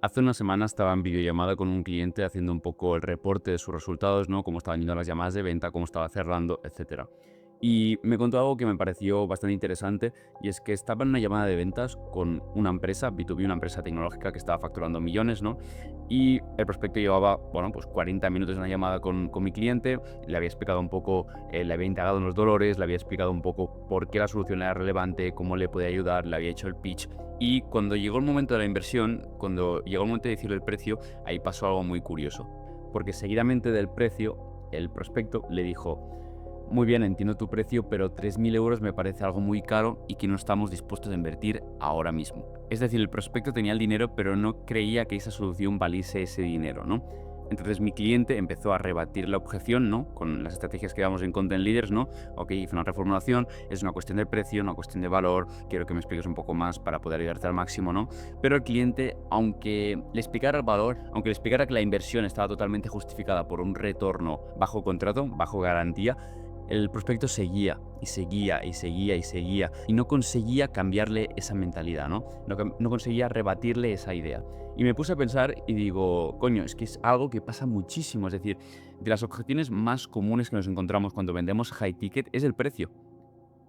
Hace una semana estaba en videollamada con un cliente haciendo un poco el reporte de sus resultados, ¿no? Cómo estaban yendo las llamadas de venta, cómo estaba cerrando, etcétera. Y me contó algo que me pareció bastante interesante, y es que estaba en una llamada de ventas con una empresa, B2B, una empresa tecnológica que estaba facturando millones, ¿no? Y el prospecto llevaba, bueno, pues 40 minutos en una llamada con mi cliente, le había explicado un poco, le había indagado en los dolores, le había explicado un poco por qué la solución era relevante, cómo le podía ayudar, le había hecho el pitch. Y cuando llegó el momento de la inversión, cuando llegó el momento de decirle el precio, ahí pasó algo muy curioso. Porque seguidamente del precio, el prospecto le dijo: muy bien, entiendo tu precio, pero 3.000 euros me parece algo muy caro y que no estamos dispuestos a invertir ahora mismo. Es decir, el prospecto tenía el dinero, pero no creía que esa solución valiese ese dinero, ¿no? Entonces mi cliente empezó a rebatir la objeción, ¿no? Con las estrategias que damos en Content Leaders, ¿no? Ok, hice una reformulación, es una cuestión de precio, una cuestión de valor, quiero que me expliques un poco más para poder ayudarte al máximo, ¿no? Pero el cliente, aunque le explicara el valor, aunque le explicara que la inversión estaba totalmente justificada por un retorno bajo contrato, bajo garantía, el prospecto seguía y seguía y seguía y seguía y no conseguía cambiarle esa mentalidad, ¿no? No conseguía rebatirle esa idea. Y me puse a pensar y digo, coño, es que es algo que pasa muchísimo. Es decir, de las objeciones más comunes que nos encontramos cuando vendemos high ticket es el precio.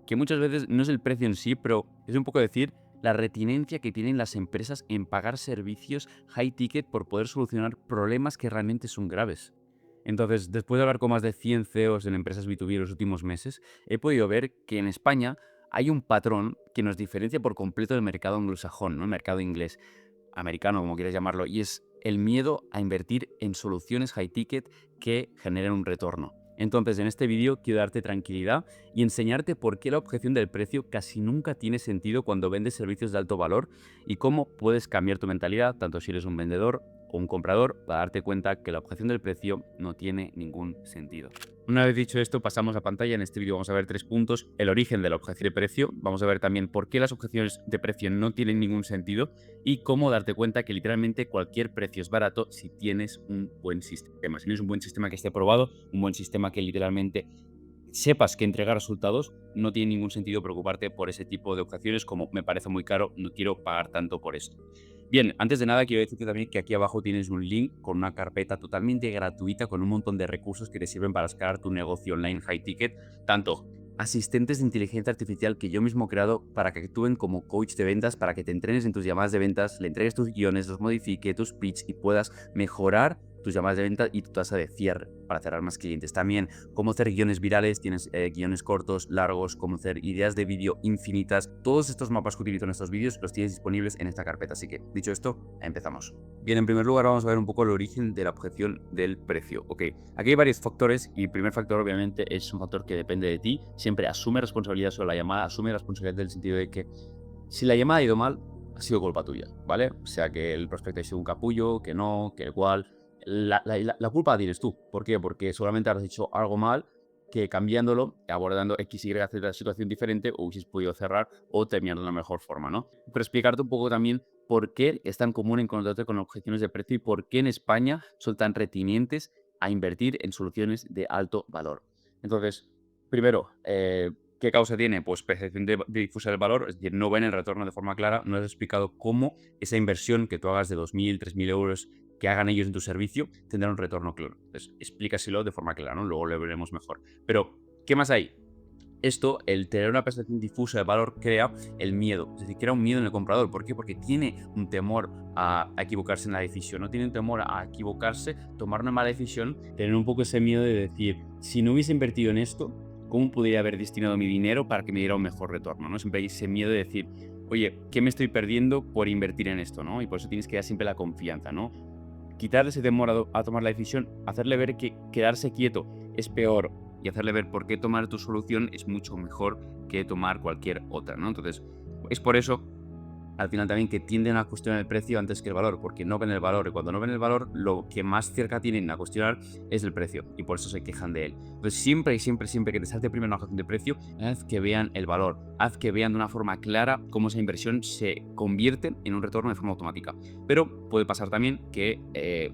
Que muchas veces no es el precio en sí, pero es un poco decir la retinencia que tienen las empresas en pagar servicios high ticket por poder solucionar problemas que realmente son graves. Entonces, después de hablar con más de 100 CEOs en empresas B2B en los últimos meses, he podido ver que en España hay un patrón que nos diferencia por completo del mercado anglosajón, ¿no? El mercado inglés, americano, como quieras llamarlo, y es el miedo a invertir en soluciones high ticket que generen un retorno. Entonces, en este vídeo quiero darte tranquilidad y enseñarte por qué la objeción del precio casi nunca tiene sentido cuando vendes servicios de alto valor y cómo puedes cambiar tu mentalidad, tanto si eres un vendedor o un comprador, para darte cuenta que la objeción del precio no tiene ningún sentido. Una vez dicho esto, pasamos a pantalla. En este vídeo vamos a ver 3 puntos: el origen de la objeción de precio, vamos a ver también por qué las objeciones de precio no tienen ningún sentido y cómo darte cuenta que literalmente cualquier precio es barato si tienes un buen sistema. Si tienes un buen sistema que esté probado, un buen sistema que literalmente sepas que entrega resultados, no tiene ningún sentido preocuparte por ese tipo de objeciones como me parece muy caro, no quiero pagar tanto por esto. Bien, antes de nada quiero decirte también que aquí abajo tienes un link con una carpeta totalmente gratuita con un montón de recursos que te sirven para escalar tu negocio online high ticket, tanto asistentes de inteligencia artificial que yo mismo he creado para que actúen como coach de ventas, para que te entrenes en tus llamadas de ventas, le entregues tus guiones, los modifique, tus pitch y puedas mejorar tus llamadas de venta y tu tasa de cierre para cerrar más clientes. También cómo hacer guiones virales, tienes guiones cortos, largos, cómo hacer ideas de vídeo infinitas. Todos estos mapas que utilizo en estos vídeos los tienes disponibles en esta carpeta. Así que, dicho esto, empezamos. Bien, en primer lugar vamos a ver un poco el origen de la objeción del precio. Ok, aquí hay varios factores y el primer factor obviamente es un factor que depende de ti. Siempre asume responsabilidad sobre la llamada, asume responsabilidad en el sentido de que si la llamada ha ido mal, ha sido culpa tuya, ¿vale? O sea, que el prospecto ha sido un capullo, que no, que el cual. La culpa la tienes tú. ¿Por qué? Porque seguramente has hecho algo mal que cambiándolo, abordando X, Y, Z situación diferente, o hubieses podido cerrar o terminar de una mejor forma, ¿no? Pero explicarte un poco también por qué es tan común encontrarte con objeciones de precio y por qué en España son tan reticentes a invertir en soluciones de alto valor. Entonces, primero, ¿qué causa tiene? Pues percepción de difusa del valor, es decir, no ven el retorno de forma clara, no has explicado cómo esa inversión que tú hagas de 2.000, 3.000 euros que hagan ellos en tu servicio tendrá un retorno claro. Entonces, explícaselo de forma clara, ¿no? Luego lo veremos mejor. Pero, ¿qué más hay? Esto, el tener una percepción difusa de valor, crea el miedo. Es decir, crea un miedo en el comprador. ¿Por qué? Porque tiene un temor a equivocarse en la decisión. No tiene un temor a equivocarse, tomar una mala decisión, tener un poco ese miedo de decir, si no hubiese invertido en esto, ¿cómo podría haber destinado mi dinero para que me diera un mejor retorno? ¿No? Siempre hay ese miedo de decir, oye, ¿qué me estoy perdiendo por invertir en esto? ¿No? Y por eso tienes que dar siempre la confianza, ¿no? Quitar ese temor a tomar la decisión, hacerle ver que quedarse quieto es peor y hacerle ver por qué tomar tu solución es mucho mejor que tomar cualquier otra, ¿no? Entonces, es por eso al final también que tienden a cuestionar el precio antes que el valor, porque no ven el valor y cuando no ven el valor lo que más cerca tienen a cuestionar es el precio y por eso se quejan de él. Entonces siempre y siempre, siempre que te salte primero una objeción de precio, haz que vean el valor, haz que vean de una forma clara cómo esa inversión se convierte en un retorno de forma automática. Pero puede pasar también que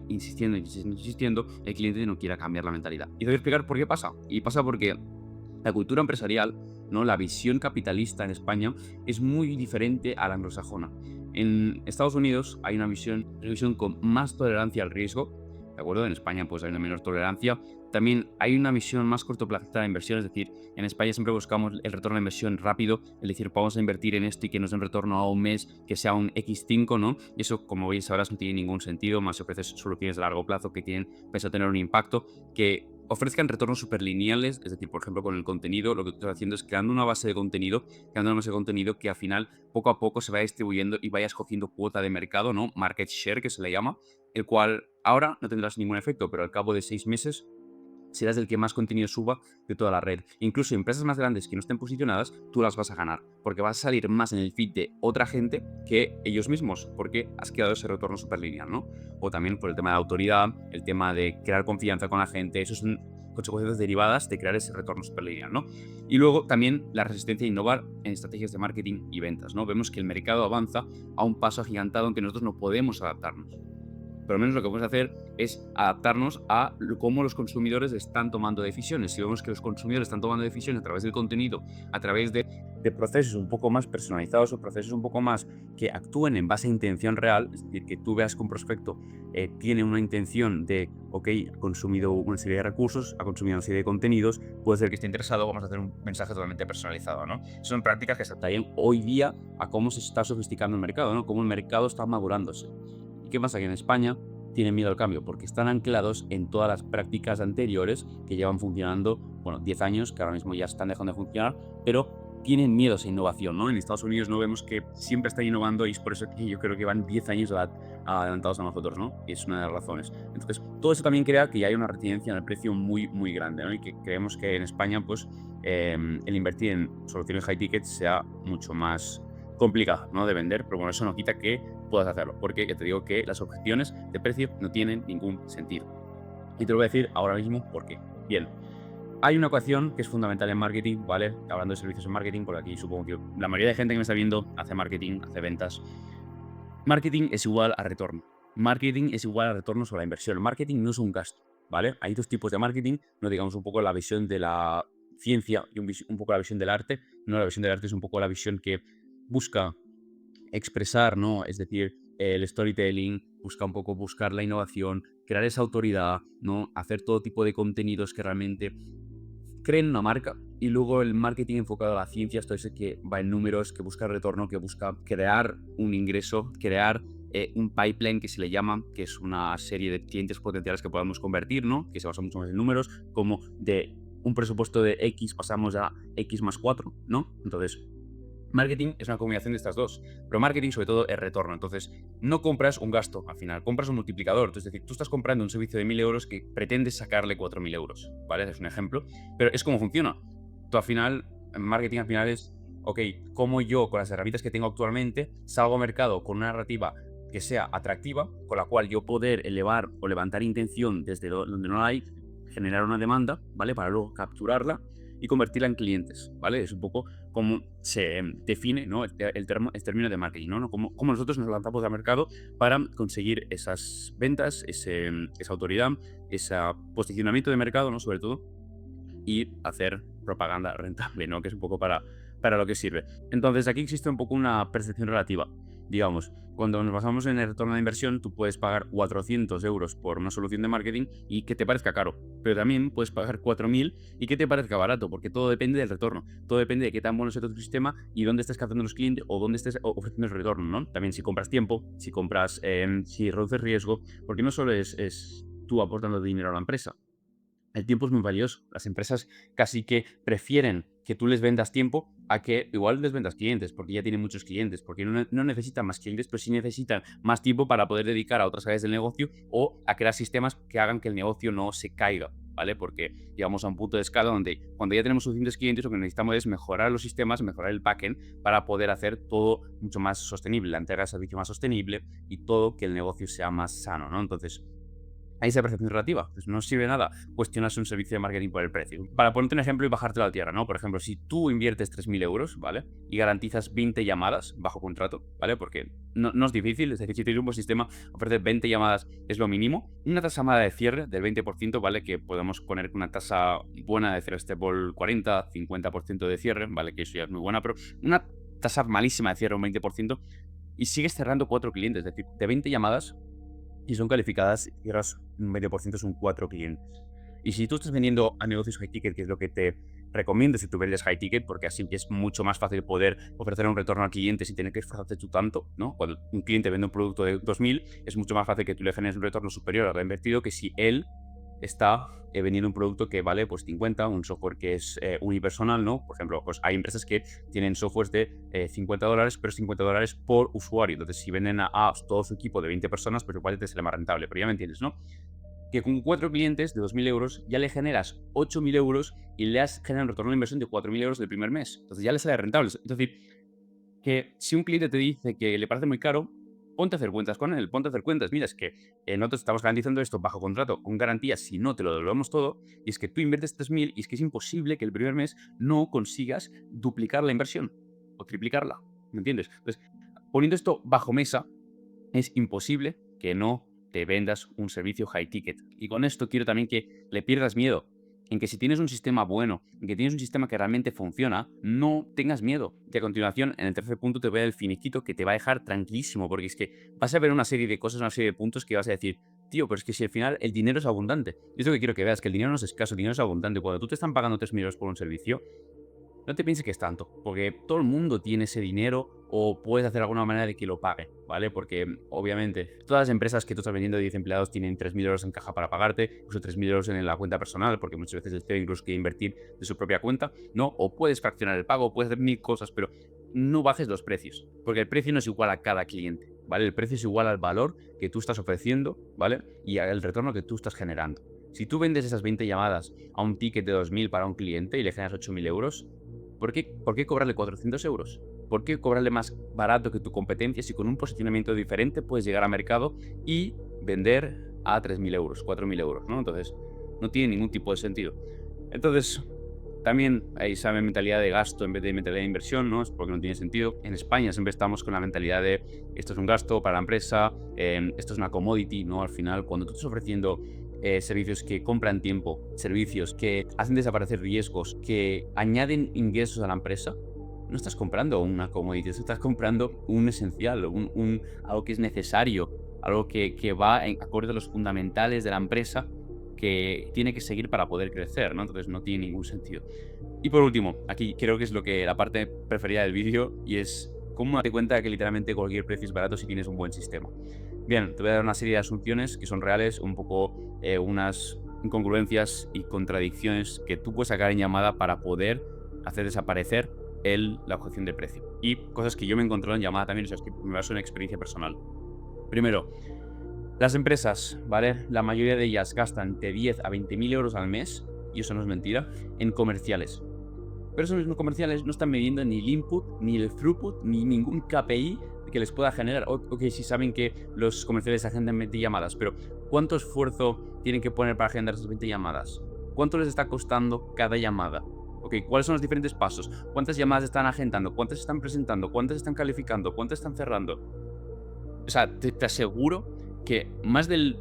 insistiendo, insistiendo, insistiendo, el cliente no quiera cambiar la mentalidad. Y te voy a explicar por qué pasa. Y pasa porque la cultura empresarial, ¿no? La visión capitalista en España es muy diferente a la anglosajona. En Estados Unidos hay una visión con más tolerancia al riesgo, ¿de acuerdo? En España pues hay una menor tolerancia. También hay una visión más cortoplacista de inversión, es decir, en España siempre buscamos el retorno de inversión rápido, es decir, vamos a invertir en esto y que nos dé un retorno a un mes que sea un X5, ¿no? Y eso, como veis ahora, no tiene ningún sentido, más si ofreces soluciones a largo plazo que tienen, a tener un impacto, que ofrezcan retornos superlineales, es decir, por ejemplo, con el contenido, lo que estás haciendo es creando una base de contenido, que al final, poco a poco, se vaya distribuyendo y vayas cogiendo cuota de mercado, ¿no? Market share, que se le llama, el cual ahora no tendrás ningún efecto, pero al cabo de 6 meses serás el que más contenido suba de toda la red. Incluso empresas más grandes que no estén posicionadas, tú las vas a ganar, porque vas a salir más en el feed de otra gente que ellos mismos, porque has creado ese retorno superlineal, ¿no? O también por el tema de autoridad, el tema de crear confianza con la gente, eso son consecuencias derivadas de crear ese retorno superlineal, ¿no? Y luego también la resistencia a innovar en estrategias de marketing y ventas, ¿no? Vemos que el mercado avanza a un paso agigantado en que nosotros no podemos adaptarnos. Pero al menos lo que podemos hacer es adaptarnos a cómo los consumidores están tomando decisiones. Si vemos que los consumidores están tomando decisiones a través del contenido, a través de procesos un poco más personalizados o procesos un poco más que actúen en base a intención real, es decir, que tú veas que un prospecto tiene una intención de, ok, ha consumido una serie de recursos, ha consumido una serie de contenidos, puede ser que esté interesado, vamos a hacer un mensaje totalmente personalizado, ¿no? Son prácticas que se adaptan hoy día a cómo se está sofisticando el mercado, ¿no? Cómo el mercado está madurándose. ¿Qué pasa? Que en España tienen miedo al cambio porque están anclados en todas las prácticas anteriores que llevan funcionando, bueno, 10 años, que ahora mismo ya están dejando de funcionar, pero tienen miedo a esa innovación, ¿no? En Estados Unidos no vemos que siempre están innovando y es por eso que yo creo que van 10 años adelantados a nosotros, ¿no? Y es una de las razones. Entonces, todo eso también crea que ya hay una reticencia en el precio muy, muy grande, ¿no? Y que creemos que en España, pues, el invertir en soluciones high ticket sea mucho más complicado, ¿no? De vender, pero bueno, eso no quita que puedas hacerlo, porque ya te digo que las objeciones de precio no tienen ningún sentido. Y te lo voy a decir ahora mismo por qué. Bien, hay una ecuación que es fundamental en marketing, ¿vale? Hablando de servicios en marketing, por aquí supongo que la mayoría de gente que me está viendo hace marketing, hace ventas. Marketing es igual a retorno. Marketing es igual a retorno sobre la inversión. Marketing no es un gasto, ¿vale? Hay dos tipos de marketing, no digamos un poco la visión de la ciencia y un poco la visión del arte. No, la visión del arte es un poco la visión que busca expresar, ¿no? Es decir, el storytelling, busca un poco buscar la innovación, crear esa autoridad, ¿no? Hacer todo tipo de contenidos que realmente creen una marca. Y luego el marketing enfocado a la ciencia, esto es el que va en números, que busca retorno, que busca crear un ingreso, crear un pipeline que se le llama, que es una serie de clientes potenciales que podamos convertir, ¿no? Que se basa mucho más en números, como de un presupuesto de X pasamos a X más 4, ¿no? Entonces, marketing es una combinación de estas dos, pero marketing sobre todo es retorno. Entonces, no compras un gasto al final, compras un multiplicador. Es decir, tú estás comprando un servicio de 1.000 euros que pretendes sacarle 4.000 euros, ¿vale? Es un ejemplo, pero es como funciona. Tú al final, en marketing al final es, ok, cómo yo con las herramientas que tengo actualmente salgo al mercado con una narrativa que sea atractiva, con la cual yo poder elevar o levantar intención desde donde no la hay, generar una demanda, ¿vale? Para luego capturarla y convertirla en clientes, ¿vale? Es un poco cómo se define, ¿no? el término de marketing, ¿no? Cómo nosotros nos lanzamos al mercado para conseguir esas ventas, esa autoridad, ese posicionamiento de mercado, ¿no? Sobre todo, y hacer propaganda rentable, ¿no? Que es un poco para lo que sirve. Entonces, aquí existe un poco una percepción relativa. Digamos, cuando nos basamos en el retorno de inversión, tú puedes pagar 400 euros por una solución de marketing y que te parezca caro, pero también puedes pagar 4.000 y que te parezca barato, porque todo depende del retorno, todo depende de qué tan bueno sea tu sistema y dónde estés captando los clientes o dónde estés ofreciendo el retorno, ¿no? También si compras tiempo, si reduces riesgo, porque no solo es tú aportando dinero a la empresa. El tiempo es muy valioso. Las empresas casi que prefieren que tú les vendas tiempo a que igual les vendas clientes, porque ya tienen muchos clientes, porque no necesitan más clientes, pero sí necesitan más tiempo para poder dedicar a otras áreas del negocio o a crear sistemas que hagan que el negocio no se caiga, ¿vale? Porque llegamos a un punto de escala donde cuando ya tenemos suficientes clientes, lo que necesitamos es mejorar los sistemas, mejorar el backend para poder hacer todo mucho más sostenible, la entrega de servicio más sostenible y todo que el negocio sea más sano, ¿no? Entonces, hay esa percepción relativa. Pues no sirve nada cuestionarse un servicio de marketing por el precio. Para ponerte un ejemplo y bajártelo a la tierra, ¿no? Por ejemplo, si tú inviertes 3.000 euros, ¿vale? Y garantizas 20 llamadas bajo contrato, ¿vale? Porque no es difícil, es decir, si tienes un buen sistema, ofrecer 20 llamadas es lo mínimo. Una tasa mala de cierre del 20%, ¿vale? Que podemos poner una tasa buena de cierre este por 40-50% de cierre, ¿vale? Que eso ya es muy buena, pero una tasa malísima de cierre, un 20%, y sigues cerrando 4 clientes. Es decir, de 20 llamadas, si son calificadas, cierras un 20%, son 4 clientes. Y si tú estás vendiendo a negocios high ticket, que es lo que te recomiendo si tú vendes high ticket, porque así es mucho más fácil poder ofrecer un retorno al cliente sin tener que esforzarte tú tanto, ¿no? Cuando un cliente vende un producto de 2.000, es mucho más fácil que tú le generes un retorno superior al reinvertido que si él está vendiendo un producto que vale pues 50, un software que es unipersonal, ¿no? Por ejemplo, pues hay empresas que tienen softwares de $50, pero $50 por usuario. Entonces, si venden a todo su equipo de 20 personas, pues igual te sale más rentable. Pero ya me entiendes, ¿no? Que con 4 clientes de 2.000 euros ya le generas 8.000 euros y le has generado un retorno de inversión de 4.000 euros del primer mes. Entonces ya le sale rentable. Es decir, que si un cliente te dice que le parece muy caro, ponte a hacer cuentas con él, ponte a hacer cuentas. Mira, es que nosotros estamos garantizando esto bajo contrato, con garantía, si no te lo devolvemos todo, y es que tú inviertes 3.000 y es que es imposible que el primer mes no consigas duplicar la inversión o triplicarla, ¿me entiendes? Entonces, poniendo esto bajo mesa, es imposible que no te vendas un servicio high ticket. Y con esto quiero también que le pierdas miedo en que si tienes un sistema bueno, en que tienes un sistema que realmente funciona, no tengas miedo. Y a continuación, en el tercer punto te voy a dar el finiquito que te va a dejar tranquilísimo, porque es que vas a ver una serie de cosas, una serie de puntos que vas a decir, tío, pero es que si al final el dinero es abundante. Y es lo que quiero que veas, que el dinero no es escaso, el dinero es abundante. Cuando tú te están pagando 3.000 euros por un servicio, no te pienses que es tanto, porque todo el mundo tiene ese dinero o puedes hacer alguna manera de que lo pague, ¿vale? Porque obviamente todas las empresas que tú estás vendiendo de 10 empleados tienen 3.000 euros en caja para pagarte, incluso 3.000 euros en la cuenta personal, porque muchas veces el CEO incluso quiere invertir de su propia cuenta, ¿no? O puedes fraccionar el pago, puedes hacer mil cosas, pero no bajes los precios, porque el precio no es igual a cada cliente, ¿vale? El precio es igual al valor que tú estás ofreciendo, ¿vale? Y al retorno que tú estás generando. Si tú vendes esas 20 llamadas a un ticket de 2.000 para un cliente y le generas 8.000 euros, ¿por qué cobrarle 400 euros? ¿Por qué cobrarle más barato que tu competencia si con un posicionamiento diferente puedes llegar al mercado y vender a 3.000 euros, 4.000 euros, ¿no? Entonces, no tiene ningún tipo de sentido. Entonces, también hay esa mentalidad de gasto en vez de mentalidad de inversión, ¿no? Es porque no tiene sentido. En España siempre estamos con la mentalidad de esto es un gasto para la empresa, esto es una commodity, ¿no? Al final, cuando tú estás ofreciendo servicios que compran tiempo, servicios que hacen desaparecer riesgos, que añaden ingresos a la empresa, no estás comprando una commodity, estás comprando un esencial, algo que es necesario, algo que va en acorde a los fundamentales de la empresa que tiene que seguir para poder crecer, ¿no? Entonces no tiene ningún sentido. Y por último, aquí creo que es lo que la parte preferida del vídeo y es cómo darte cuenta de que literalmente cualquier precio es barato si tienes un buen sistema. Bien, te voy a dar una serie de asunciones que son reales, un poco unas incongruencias y contradicciones que tú puedes sacar en llamada para poder hacer desaparecer la objeción de precio. Y cosas que yo me he encontrado en llamada también, o sea, es que me baso en experiencia personal. Primero, las empresas, ¿vale? La mayoría de ellas gastan de 10 a 20.000 euros al mes, y eso no es mentira, en comerciales. Pero esos mismos comerciales no están midiendo ni el input, ni el throughput, ni ningún KPI que les pueda generar. Ok, si saben que los comerciales agendan 20 llamadas, pero ¿cuánto esfuerzo tienen que poner para agendar esas 20 llamadas? ¿Cuánto les está costando cada llamada? Ok, ¿cuáles son los diferentes pasos? ¿Cuántas llamadas están agendando? ¿Cuántas están presentando? ¿Cuántas están calificando? ¿Cuántas están cerrando? O sea, te aseguro que más del,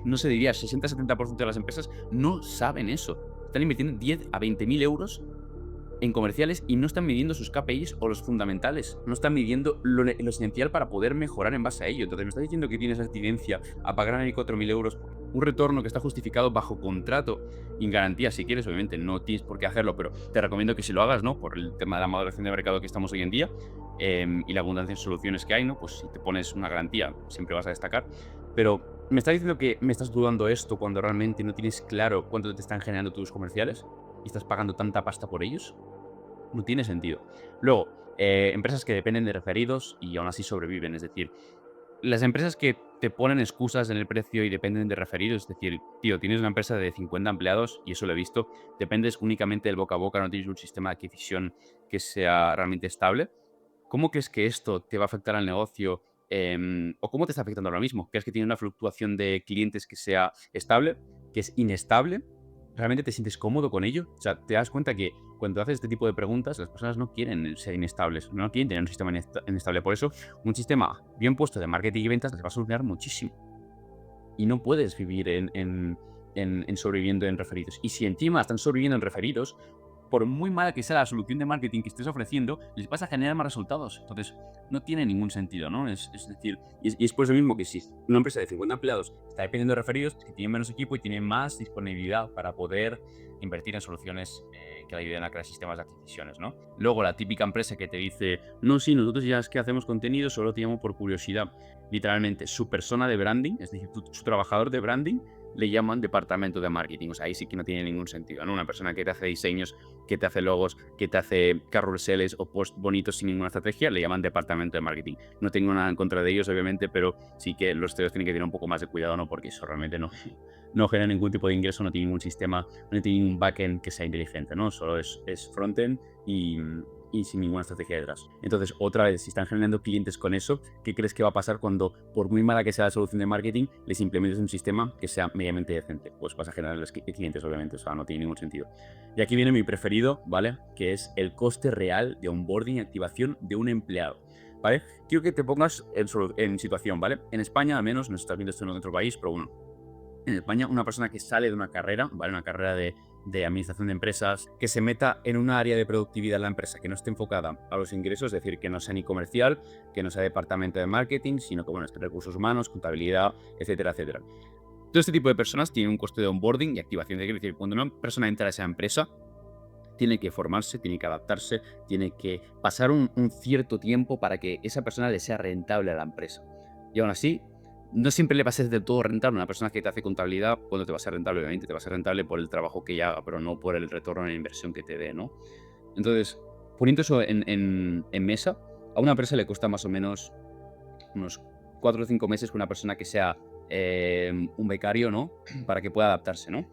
no se diría, 60-70% de las empresas no saben eso. Están invirtiendo 10 a 20.000 euros en comerciales y no están midiendo sus KPIs o los fundamentales. No están midiendo lo esencial para poder mejorar en base a ello. Entonces me estás diciendo que tienes abstinencia a pagar a mí 4.000 euros por un retorno que está justificado bajo contrato y en garantía. Si quieres, obviamente no tienes por qué hacerlo, pero te recomiendo que si lo hagas, ¿no? Por el tema de la maduración de mercado que estamos hoy en día y la abundancia de soluciones que hay, ¿no? Pues si te pones una garantía, siempre vas a destacar. Pero me estás diciendo que me estás dudando esto cuando realmente no tienes claro cuánto te están generando tus comerciales y estás pagando tanta pasta por ellos. No tiene sentido. Luego, empresas que dependen de referidos y aún así sobreviven. Es decir, las empresas que te ponen excusas en el precio y dependen de referidos, es decir, tío, tienes una empresa de 50 empleados y eso lo he visto, dependes únicamente del boca a boca, no tienes un sistema de adquisición que sea realmente estable. ¿Cómo crees que esto te va a afectar al negocio? ¿O cómo te está afectando ahora mismo? ¿Crees que tiene una fluctuación de clientes que sea estable, que es inestable? ¿Realmente te sientes cómodo con ello? O sea, te das cuenta que cuando haces este tipo de preguntas, las personas no quieren ser inestables, no quieren tener un sistema inestable. Por eso, un sistema bien puesto de marketing y ventas les va a solucionar muchísimo. Y no puedes vivir en sobreviviendo en referidos. Y si encima están sobreviviendo en referidos, por muy mala que sea la solución de marketing que estés ofreciendo, les vas a generar más resultados. Entonces, no tiene ningún sentido, ¿no? Es decir, y es por eso mismo que si una empresa de 50 empleados está dependiendo de referidos, es que tiene menos equipo y tiene más disponibilidad para poder invertir en soluciones que le ayuden a crear sistemas de adquisiciones, ¿no? Luego, la típica empresa que te dice, no, sí, nosotros ya es que hacemos contenido, solo te llamo por curiosidad. Literalmente, su persona de branding, es decir, su trabajador de branding, le llaman departamento de marketing. O sea, ahí sí que no tiene ningún sentido, ¿no? Una persona que te hace diseños, que te hace logos, que te hace carruseles o posts bonitos sin ninguna estrategia, le llaman departamento de marketing. No tengo nada en contra de ellos, obviamente, pero sí que los CEOs tienen que tener un poco más de cuidado, ¿no? Porque eso realmente no genera ningún tipo de ingreso, no tiene ningún sistema, no tiene ningún backend que sea inteligente, ¿no? Solo es frontend y sin ninguna estrategia detrás. Entonces, otra vez, si están generando clientes con eso, ¿qué crees que va a pasar cuando, por muy mala que sea la solución de marketing, les implementes un sistema que sea medianamente decente? Pues vas a generar los clientes, obviamente, o sea, no tiene ningún sentido. Y aquí viene mi preferido, ¿vale? Que es el coste real de onboarding y activación de un empleado. ¿Vale? Quiero que te pongas en situación, ¿vale? En España, al menos, no estás viendo esto en otro país, pero bueno, en España, una persona que sale de una carrera, ¿vale? Una carrera de administración de empresas, que se meta en un área de productividad en la empresa que no esté enfocada a los ingresos, es decir, que no sea ni comercial, que no sea departamento de marketing, sino que, bueno, esté recursos humanos, contabilidad, etcétera, etcétera. Todo este tipo de personas tienen un coste de onboarding y activación. Es decir, cuando una persona entra a esa empresa, tiene que formarse, tiene que adaptarse, tiene que pasar un cierto tiempo para que esa persona le sea rentable a la empresa. Y aún así, no siempre le va a ser del todo rentable a una persona que te hace contabilidad. Cuando te va a ser rentable, obviamente, te va a ser rentable por el trabajo que ella haga, pero no por el retorno en la inversión que te dé, ¿no? Entonces, poniendo eso en mesa, a una empresa le cuesta más o menos unos 4 o 5 meses con una persona que sea un becario, ¿no? Para que pueda adaptarse, ¿no?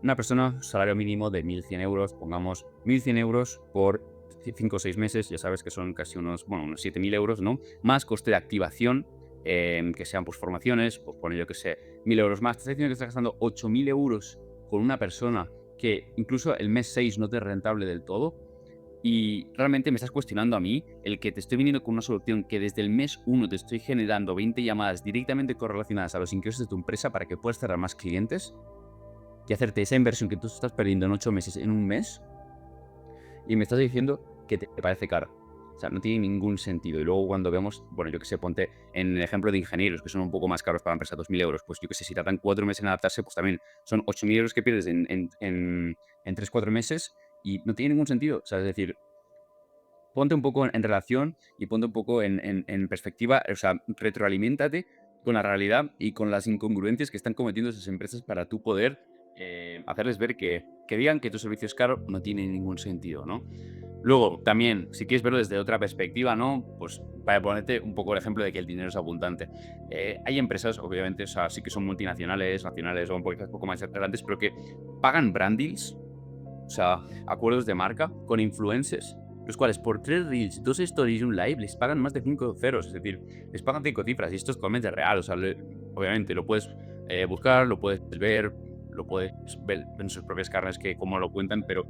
Una persona, salario mínimo de 1.100 euros, pongamos 1.100 euros por 5 o 6 meses, ya sabes que son casi unos 7.000 euros, ¿no? Más coste de activación, que sean pues formaciones, pues pone yo que sé, 1.000 euros más. Te estás diciendo que estás gastando 8.000 euros con una persona que incluso el mes 6 no te es rentable del todo. Y realmente me estás cuestionando a mí el que te estoy viniendo con una solución que desde el mes 1 te estoy generando 20 llamadas directamente correlacionadas a los ingresos de tu empresa para que puedas cerrar más clientes y hacerte esa inversión que tú estás perdiendo en 8 meses en un mes, y me estás diciendo que te parece caro. O sea, no tiene ningún sentido. Y luego cuando vemos, bueno, yo que sé, ponte en el ejemplo de ingenieros, que son un poco más caros para la empresa, 2.000 euros, pues yo que sé, si tardan 4 meses en adaptarse, pues también son 8.000 euros que pierdes en 3 4 meses y no tiene ningún sentido. O sea, es decir, ponte un poco en relación y ponte un poco en perspectiva, o sea, retroaliméntate con la realidad y con las incongruencias que están cometiendo esas empresas para tú poder hacerles ver que digan que tu servicio es caro no tiene ningún sentido, ¿no? Luego, también, si quieres verlo desde otra perspectiva, ¿no? Pues para ponerte un poco el ejemplo de que el dinero es abundante. Hay empresas, obviamente, o sea, sí que son multinacionales, nacionales o un poco más grandes, pero que pagan brand deals, o sea, acuerdos de marca con influencers, los cuales por 3 reels, 2 stories y un live les pagan más de 5 ceros, es decir, les pagan 5 cifras y esto es totalmente real, o sea, obviamente lo puedes buscar, lo puedes ver en sus propias carnes que cómo lo cuentan, pero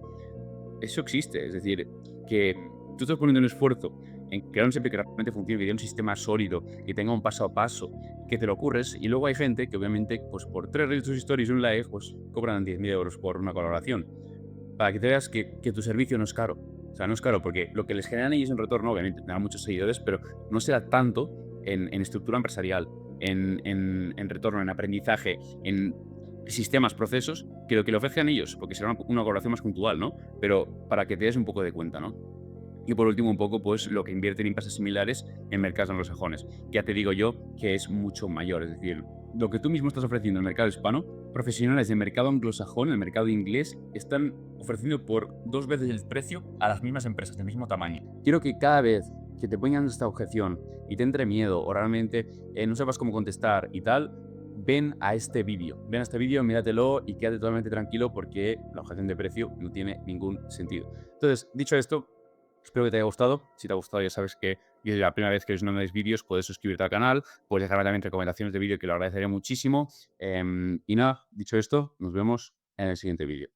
eso existe, es decir, que tú estás poniendo un esfuerzo en crear un servicio que realmente funcione, que tenga un sistema sólido, que tenga un paso a paso, que te lo ocurres, y luego hay gente que obviamente, pues por 3 reels, 2 stories y un live, pues cobran 10.000 euros por una colaboración para que te veas que tu servicio no es caro. O sea, no es caro porque lo que les generan ellos en retorno, obviamente, tendrán muchos seguidores, pero no será tanto en estructura empresarial, en retorno, en aprendizaje, en sistemas, procesos, que lo que le ofrezcan ellos, porque será una colaboración más puntual, ¿no? Pero para que te des un poco de cuenta, ¿no? Y por último, un poco, pues lo que invierten en empresas similares en mercados anglosajones. Ya te digo yo que es mucho mayor. Es decir, lo que tú mismo estás ofreciendo en el mercado hispano, profesionales del mercado anglosajón, el mercado inglés, están ofreciendo por 2 veces el precio a las mismas empresas del mismo tamaño. Quiero que cada vez que te pongan esta objeción y te entre miedo o realmente no sepas cómo contestar y tal, ven a este vídeo, míratelo y quédate totalmente tranquilo porque la objeción de precio no tiene ningún sentido. Entonces, dicho esto, espero que te haya gustado. Si te ha gustado, ya sabes que si es la primera vez que ves uno de mis vídeos, puedes suscribirte al canal, puedes dejarme también recomendaciones de vídeo que lo agradeceré muchísimo. Y nada, dicho esto, nos vemos en el siguiente vídeo.